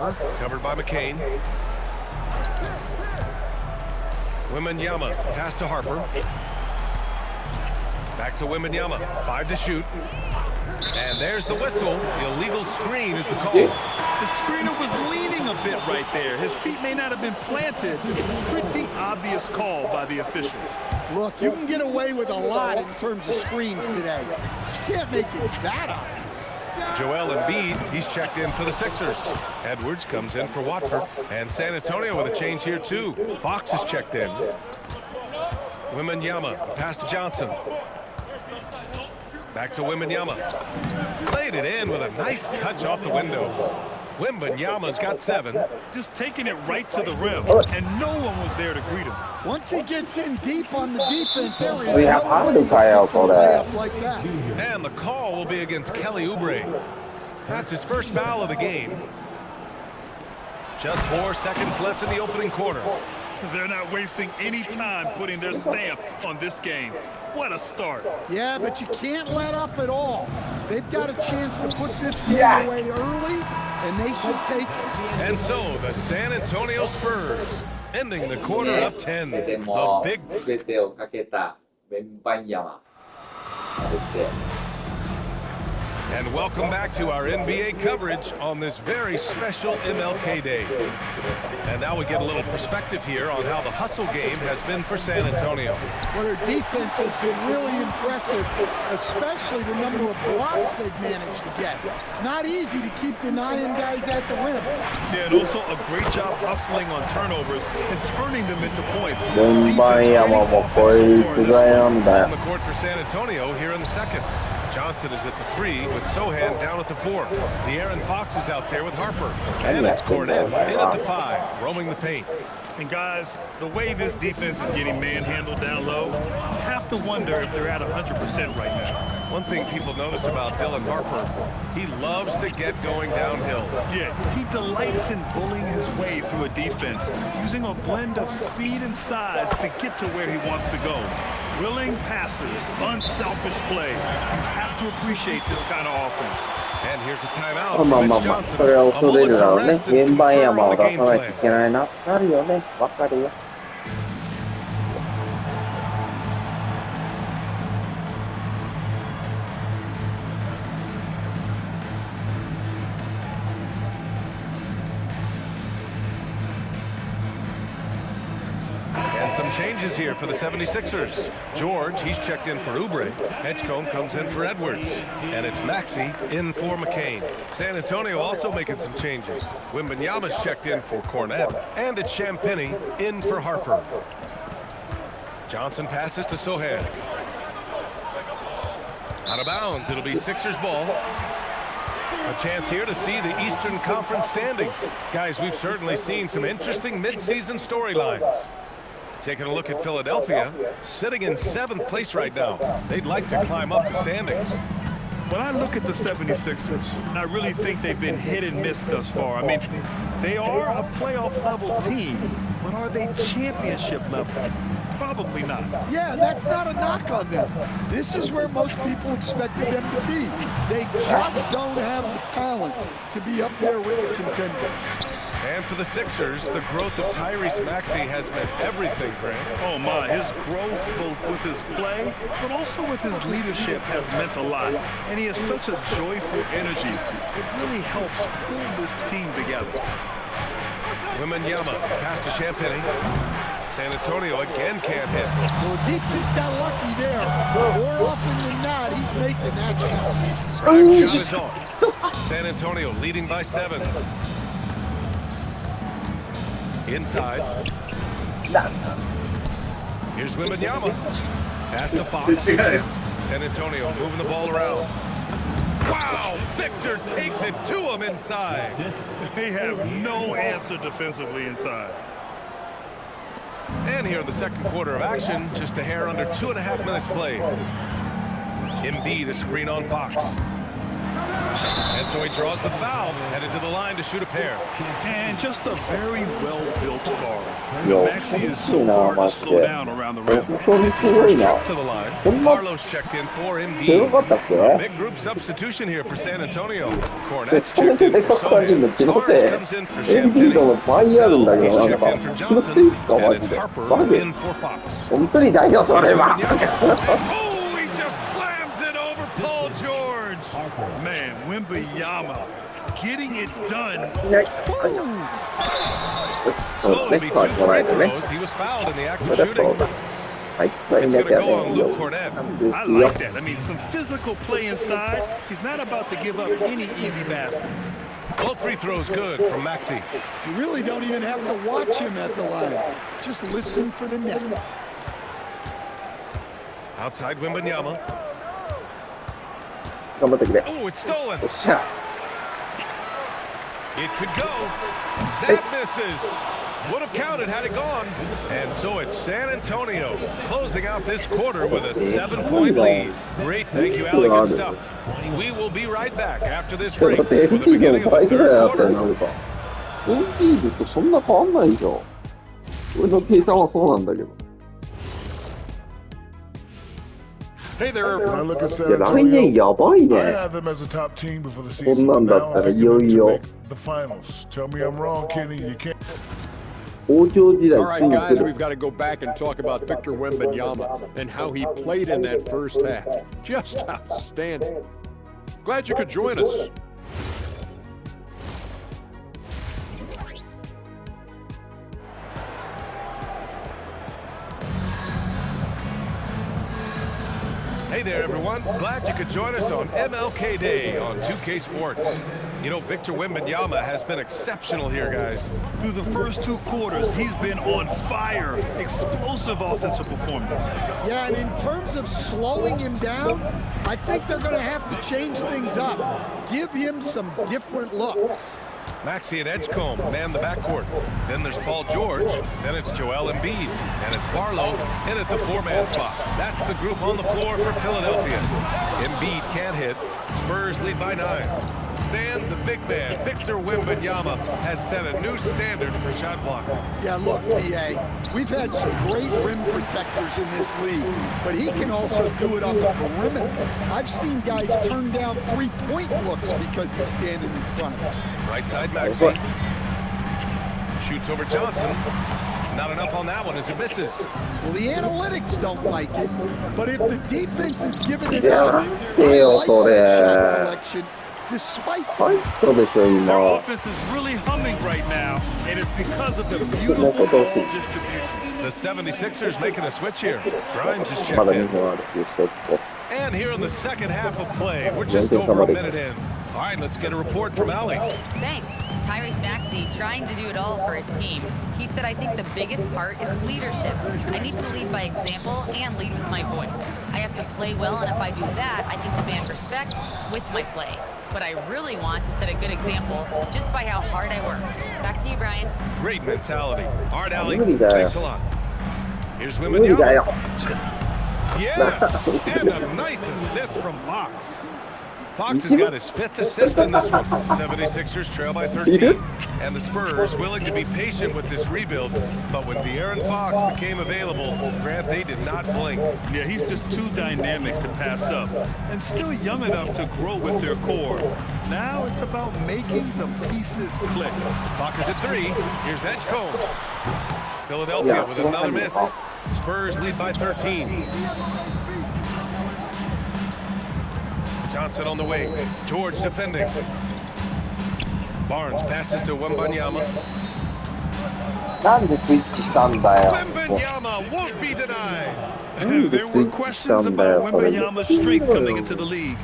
Covered by McCain. Wembanyama, pass to Harper. Back to Wembanyama, 5 to shoot. And there's the whistle. The illegal screen is the call. The screener was leaning a bit right there. His feet may not have been planted. Pretty obvious call by the officials. Look, you can get away with a lot in terms of screens today. You can't make it that obvious. Joel Embiid, he's checked in for the Sixers. Edwards comes in for Watford. And San Antonio with a change here too. Fox is checked in. Wembanyama, pass to Johnson. Back to Wembanyama. Played it in with a nice touch off the window. Wembanyama's got 7. Just taking it right to the rim, and no one was there to greet him. Once he gets in deep on the defense area, We have how to try out for that. like that. And the call will be against Kelly Oubre. That's his first foul of the game. Just 4 seconds left in the opening quarter. They're not wasting any time putting their stamp on this game. What a start. Yeah, but you can't let up at all. They've got a chance to put this game away early, and they should take it. And so the San Antonio Spurs ending the quarter up 10. A big 全てをかけたメンバンヤマ。 And welcome back to our NBA coverage on this very special MLK Day. And now we get a little perspective here on how the hustle game has been for San Antonio. Well, their defense has been really impressive, especially the number of blocks they've managed to get. It's not easy to keep denying guys at the rim. Yeah, and also a great job hustling on turnovers and turning them into points. メンバンヤマもこいつぐらいなんだよ。 On the court for San Antonio here in the second. Johnson is at the 3 with Sohan down at the 4. De'Aaron Fox is out there with Harper. And it's Cornet in at the 5, roaming the paint. And guys, the way this defense is getting manhandled down low, you have to wonder if they're at 100% right now. One thing people notice about Dylan Harper, he loves to get going downhill. Yeah, he delights in bullying his way through a defense, using a blend of speed and size to get to where he wants to go. Willing passers, unselfish play. You have to appreciate this kind of offense. And here's a timeout. まあまあまあ、それは恐れるだろうね。メンバンヤマを出さないといけないな。なるよね。わかるよ。And some changes here for the 76ers. George, he's checked in for Oubre. Edgecombe comes in for Edwards. And it's Maxey in for McCain. San Antonio also making some changes. Wembanyama's checked in for Cornet. And it's Champagnie in for Harper. Johnson passes to Sohan. Out of bounds, it'll be Sixers ball. A chance here to see the Eastern Conference standings. Guys, we've certainly seen some interesting midseason storylines. Taking a look at Philadelphia, sitting in 7th place right now. They'd like to climb up the standings. When I look at the 76ers, I really think they've been hit and miss thus far. I mean, they are a playoff-level team, but are they championship level? Probably not. Yeah, that's not a knock on them. This is where most people expected them to be. They just don't have the talent to be up there with the contenders. And for the Sixers, the growth of Tyrese Maxey has meant everything, Grant. Oh my, his growth both with his play, but also with his leadership has meant a lot. And he has such a joyful energy. It really helps pull this team together. Wembanyama, pass to Champagnie. San Antonio again can't hit. Well, defense got lucky there. More often than not, he's making that shot. Drive shot is off. San Antonio leading by 7. Inside. Here's Wembanyama. Pass to Fox. San Antonio moving the ball around. Wow! Victor takes it to him inside. They have no answer defensively inside. And here in the second quarter of action, just a hair under 2.5 minutes played. Embiid a screen on Fox. And so he draws the foul, headed to the line to shoot a pair. And just a very well-built guard. Yo, Maxey is so いいな、 hard マ to ジ slow で。 down around the rim. 本当にすごいな。 To the line. こんな Barlow's checked in for 強か Embiid. ったっけ Big group substitution here for San Antonio. め Cornette's ちゃめ checked ちゃ in で for かく感じるの Sohan. 気の Barnes せい。 comes in for エンビード Champagny. の倍あるんだけ He's ど、なん checked か in for 気のせいっすか、 Johnson. マ And ジ it's で。バ Harper グ。 in for Fox. 本当に大丈夫、それは。 Oh, he just slams it over Paul George. Man, Wembanyama getting it done. ねよし、そう So だ it'll ね。 be はい、 two もらえ free るね。 throws. He was fouled in the act そ of りゃそう shooting. だ。あいつはいなきゃね、いいよ。なんで I すよ。 like that. I mean, some physical play inside. He's not about to give up any easy baskets. Both free throws good from Maxey. You really don't even have to watch him at the line. Just listen for the net. Outside Wembanyama. 頑張ってくれ。よ Oh, it's stolen. っしゃ。 It could go. That misses. Would have counted had it gone. And so it's San Antonio closing out this quarter with a 7-point lead. Great. Thank you, Allie. Good stuff. We will be right back after this ちょっ break と待って、for the エンビード beginning の of 倍 the ぐらいあ third ったよ、 quarter. なんか。エンビードとそんな変わんないじゃん。俺の計算はそうなんだけど。 Hey there, When I look at い San や、来年 Antonio, やばい I ね。 have them as a top team before the こん season. なん But だ now ったら I'm いよ picking い them to よ make the finals. Tell me I'm wrong, Kenny. You can't. 王朝時代 all つい right, に guys, 来る we've got to go back and talk about Victor Wembanyama and how he played in that first half. Just outstanding. Glad you could join us. Hey there, everyone. Glad you could join us on MLK Day on 2K Sports. You know, Victor Wembanyama has been exceptional here, guys. Through the first two quarters, he's been on fire. Explosive offensive performance. Yeah, and in terms of slowing him down, I think they're going to have to change things up. Give him some different looks. Maxey and Edgecombe man the backcourt. Then there's Paul George. Then it's Joel Embiid. And it's Barlow in at the four-man spot. That's the group on the floor for Philadelphia. Embiid can't hit. Spurs lead by 9. Stan, the big man, Victor Wembanyama, has set a new standard for shot blocking. Yeah, look, B.A., we've had some great rim protectors in this league, but he can also do it on the perimeter. I've seen guys turn down three-point looks because he's standing in front of them. Right side Maxey. Shoots over Johnson. Not enough on that one as it misses. Well, the analytics don't like it, but if the defense is giving it Yeah, up, I yeah, like so that the- shot selection, despite はい、そうでしょ、 Their 今。 offense is really humming right now, and it's because of the beautiful ball distribution. The 76ers making a switch here. Grimes is ま checked だ2 in. 分あるっていう人と。 And here in the second half of play, we're just over a minute in. All right, let's get a report from Allie. Thanks. Tyrese Maxey trying to do it all for his team. He said, I think the biggest part is leadership. I need to lead by example and lead with my voice. I have to play well, and if I do that, I can demand respect with my play. But I really want to set a good example just by how hard I work. Back to you, Brian. Great mentality. All right, Allie, Really there. thanks a lot. Here's 無理だ Wembanyama. よ。 Yes, and a nice assist from Fox. Fox has got his 5th assist in this one. 76ers trail by 13. And the Spurs willing to be patient with this rebuild. But when De'Aaron Fox became available, Grant, they did not blink. Yeah, he's just too dynamic to pass up, and still young enough to grow with their core. Now it's about making the pieces click. Fox is at 3. Here's Edgecombe. Philadelphia Yeah, with so another I'm- miss. Spurs lead by 13. Johnson on the wing. George defending. Barnes passes to Wembanyama. なんでスイッチしたんだよ。 Wembanyama won't be denied. なんで There スイ were ッチした questions んだよ、 about それ。 Wembanyama's strength coming into the league.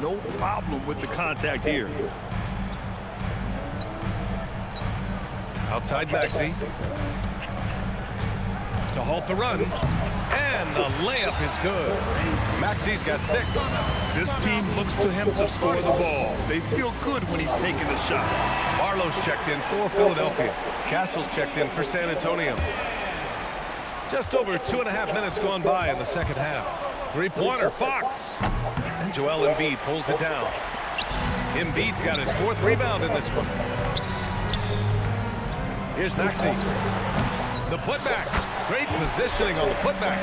No problem with the contact here. Outside Maxey. To halt the run. And the layup is good. Maxey's got 6. This team looks to him to score the ball. They feel good when he's taking the shots. Barlow's checked in for Philadelphia. Castle's checked in for San Antonio. Just over 2.5 minutes gone by in the second half. Three-pointer, Fox. And Joel Embiid pulls it down. Embiid's got his 4th rebound in this one. Here's Maxey. The putback. Great positioning on the putback.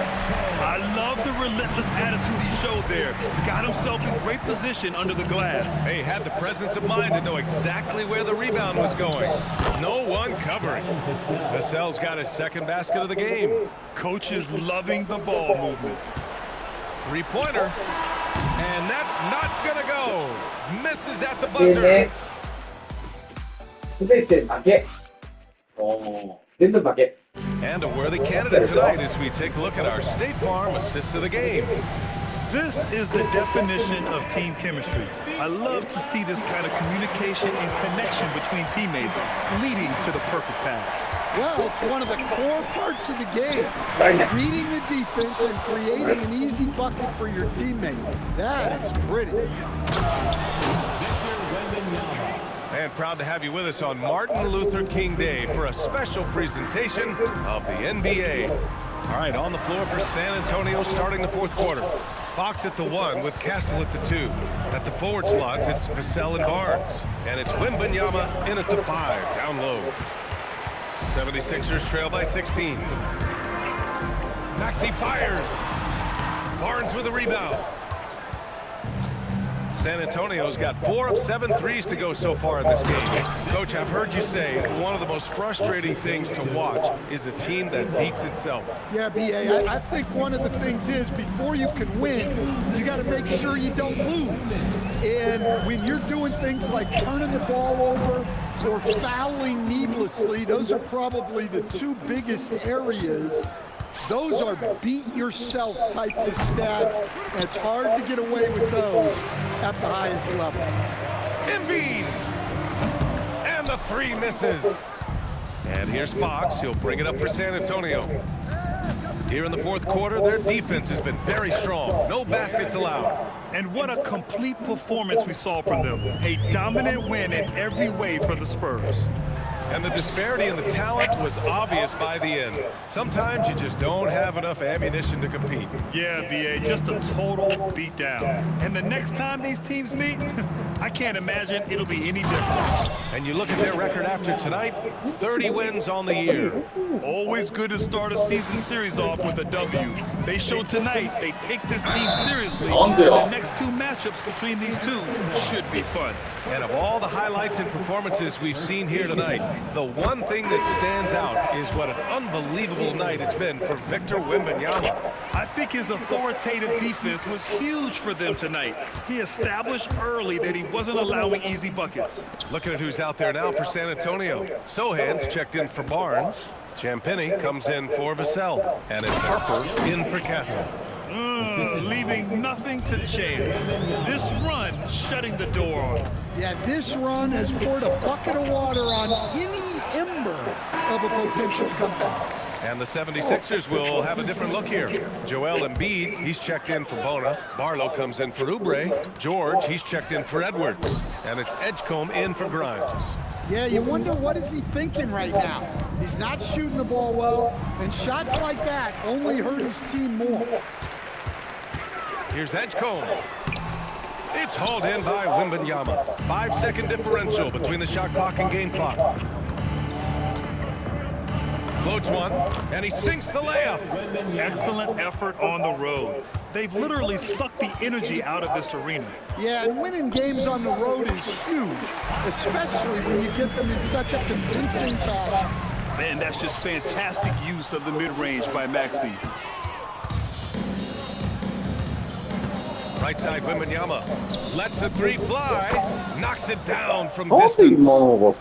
I love the relentless attitude he showed there. Got himself in great position under the glass. He had the presence of mind to know exactly where the rebound was going. No one covering. Vassell's got his 2nd basket of the game. Coach is loving the ball movement. 3-pointer. And that's not gonna go. Misses at the buzzer. 全て負け。全部負け。 And a worthy candidate tonight as we take a look at our State Farm assists of the game. This is the definition of team chemistry. I love to see this kind of communication and connection between teammates leading to the perfect pass. Well, it's one of the core parts of the game. Reading the defense and creating an easy bucket for your teammate. That is pretty. And proud to have you with us on Martin Luther King Day for a special presentation of the NBA. All right, on the floor for San Antonio starting the 4th quarter. Fox at the 1 with Castle at the 2. At the forward slots, it's Vassell and Barnes. And it's Wembanyama in at the 5, down low. 76ers trail by 16. Maxey fires. Barnes with a rebound. San Antonio's got 4 of 7 threes to go so far in this game. Coach, I've heard you say one of the most frustrating things to watch is a team that beats itself. Yeah, B.A., I think one of the things is before you can win, you got to make sure you don't lose. And when you're doing things like turning the ball over or fouling needlessly, those are probably the 2 biggest areas. Those are beat-yourself types of stats, and it's hard to get away with those at the highest level. Embiid! And the 3 misses. And here's Fox. He'll bring it up for San Antonio. Here in the 4th quarter, their defense has been very strong. No baskets allowed. And what a complete performance we saw from them. A dominant win in every way for the Spurs. And the disparity in the talent was obvious by the end. Sometimes you just don't have enough ammunition to compete. Yeah, B.A., just a total beatdown. And the next time these teams meet, I can't imagine it'll be any different. And you look at their record after tonight, 30 wins on the year. Always good to start a season series off with a W. They showed tonight they take this team seriously. The next 2 matchups between these 2 should be fun. And of all the highlights and performances we've seen here tonight, the one thing that stands out is what an unbelievable night it's been for Victor Wembanyama. I think his authoritative defense was huge for them tonight. He established early that he wasn't allowing easy buckets. Looking at who's out there now for San Antonio. Sohan's checked in for Barnes. Champagny comes in for Vassell. And it's Harper in for Castle. Leaving nothing to chance. This run shutting the door on him. Yeah, this run has poured a bucket of water on any ember of a potential comeback. And the 76ers will have a different look here. Joel Embiid, he's checked in for Bona. Barlow comes in for Oubre. George, he's checked in for Edwards. And it's Edgecombe in for Grimes. Yeah, you wonder what is he thinking right now. He's not shooting the ball well, and shots like that only hurt his team more. Here's Edgecombe. It's hauled in by Wembanyama. 5-second differential between the shot clock and game clock. Floats one, and he sinks the layup. Excellent effort on the road. They've literally sucked the energy out of this arena. Yeah, and winning games on the road is huge, especially when you get them in such a convincing fashion. Man, that's just fantastic use of the mid-range by Maxey. Right side, Wembanyama lets the 3 fly, knocks it down from distance.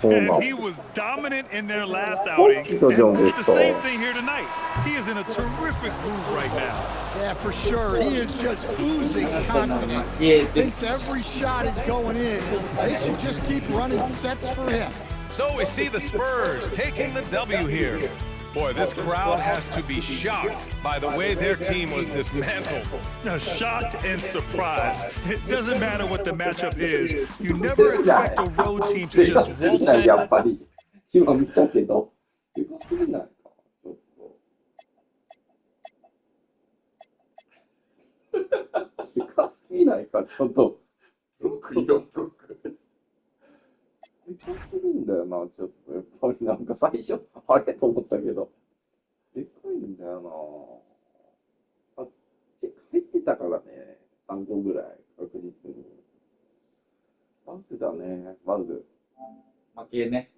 And he was dominant in their last outing. And the same thing here tonight. He is in a terrific groove right now. Yeah, for sure. He is just oozing confidence. Thinks every shot is going in. They should just keep running sets for him. So we see the Spurs taking the W here. Boy, this crowd has to be shocked by the way their team was dismantled. Shocked and surprised. It doesn't matter what the matchup is. You never expect a road team to just waltz in. やっぱり今見たけど、でかすぎないか。ちょっと。でかすぎないか、ちょっと。ブロック4ブロック。でかすぎんだよな、ちょっと。やっぱりなんか最初、あれと思ったけど。でかいんだよな。あ、チェック入ってたからね。3個ぐらい、確実に。バグだね、バグ。負けね。